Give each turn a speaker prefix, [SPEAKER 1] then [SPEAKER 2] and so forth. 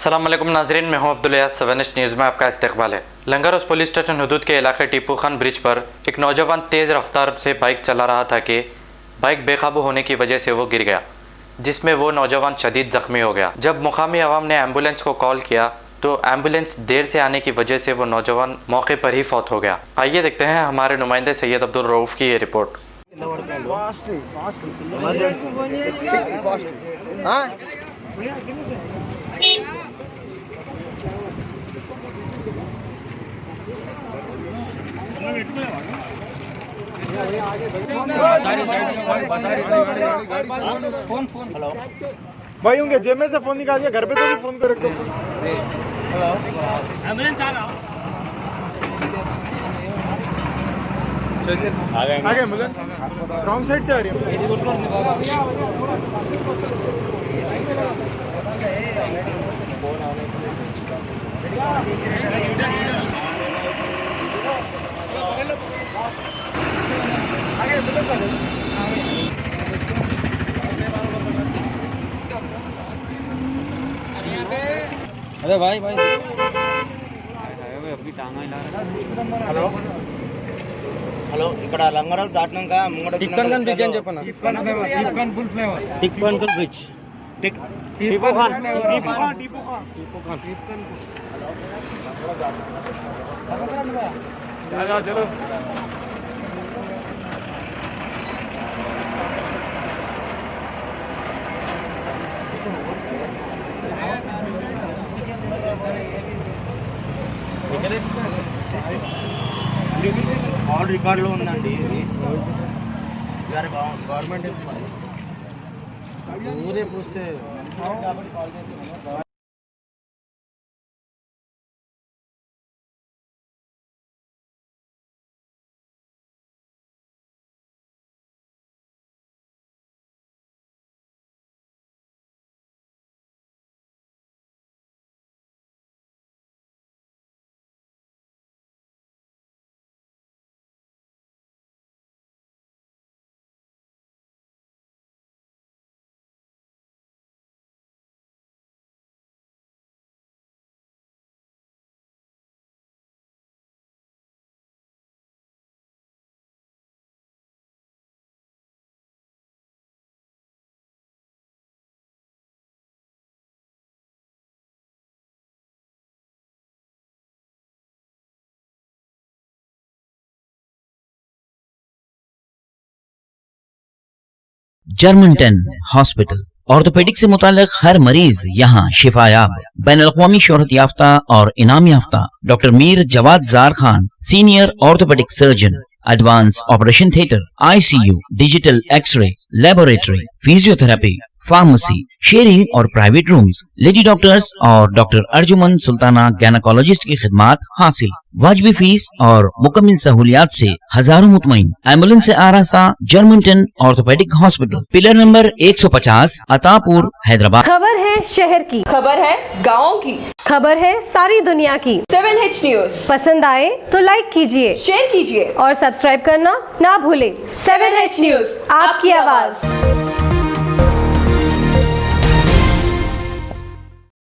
[SPEAKER 1] अस्सलाम वालेकुम नाज़रीन, मैं हूं अब्दुल 7 न्यूज़ में आपका इस्तकबाल है। लंगरहौस पुलिस स्टेशन हदूद के इलाके टीपू खान ब्रिज पर एक नौजवान तेज़ रफ्तार से बाइक चला रहा था कि बाइक बेकाबू होने की वजह से वो गिर गया, जिसमें वो नौजवान शदीद ज़ख्मी हो गया। जब मुकामी अवाम ने एम्बुलेंस को कॉल किया तो एम्बुलेंस देर से आने की वजह से वो नौजवान मौके पर ही फौत हो गया। आइए देखते हैं हमारे नुमाइंदे सैयद अब्दुल रऊफ़ की ये रिपोर्ट।
[SPEAKER 2] हेलो भाई, उनके जेब में से फोन निकालिए, घर पे तो भी फोन कर रखो। हेलो, एम्बुलेंस आ रहा आगे एम्बुलेंस रॉन्ग साइड से आ रही है।
[SPEAKER 3] अरे भाई भाई
[SPEAKER 2] अपनी टांगा हिला रहा।
[SPEAKER 3] హలో
[SPEAKER 4] హలో, ఇక్కడ లంగరాలు దాటినాక ముంగట
[SPEAKER 3] టిక్కన్ గన్ బ్రిడ్జ్ అని చెప్పనా?
[SPEAKER 2] టిక్కన్ ఫుల్ ఫ్లేవర్,
[SPEAKER 3] టిక్కన్ గన్ బ్రిడ్జ్,
[SPEAKER 2] टीपू खान चलो।
[SPEAKER 4] ఆల్ రికార్డులో ఉందండి ఇది. గవర్నమెంట్
[SPEAKER 3] पूरे पूछते
[SPEAKER 5] जर्मन 10 हॉस्पिटल ऑर्थोपेडिक से मुताल्लिक हर मरीज यहाँ शिफायाब। बैनुल-अक़वामी शोहरत याफ्ता और इनाम याफ्ता doctor Mir Jawad Jar Khan, senior orthopaedic surgeon, advance operation theatre, ICU, digital x ray, laboratory, physiotherapy, pharmacy, sharing और प्राइवेट रूम्स, लेडी डॉक्टर्स और डॉक्टर अर्जुमन सुल्ताना गैनकोलॉजिस्ट की खिदमात हासिल। वाजिबी फीस और मुकम्मल सहूलियात से हजारों मुतमईन। एम्बुलेंस से आरास्ता German 10 orthopaedic hospital, pillar number 150, Attapur, Hyderabad.
[SPEAKER 6] खबर है शहर की,
[SPEAKER 7] खबर है गाँव की,
[SPEAKER 6] खबर है सारी दुनिया की।
[SPEAKER 7] 7H न्यूज
[SPEAKER 6] पसंद आए तो लाइक कीजिए,
[SPEAKER 7] शेयर कीजिए
[SPEAKER 6] और सब्सक्राइब करना ना भूलें।
[SPEAKER 7] 7H न्यूज,
[SPEAKER 6] आपकी आवाज।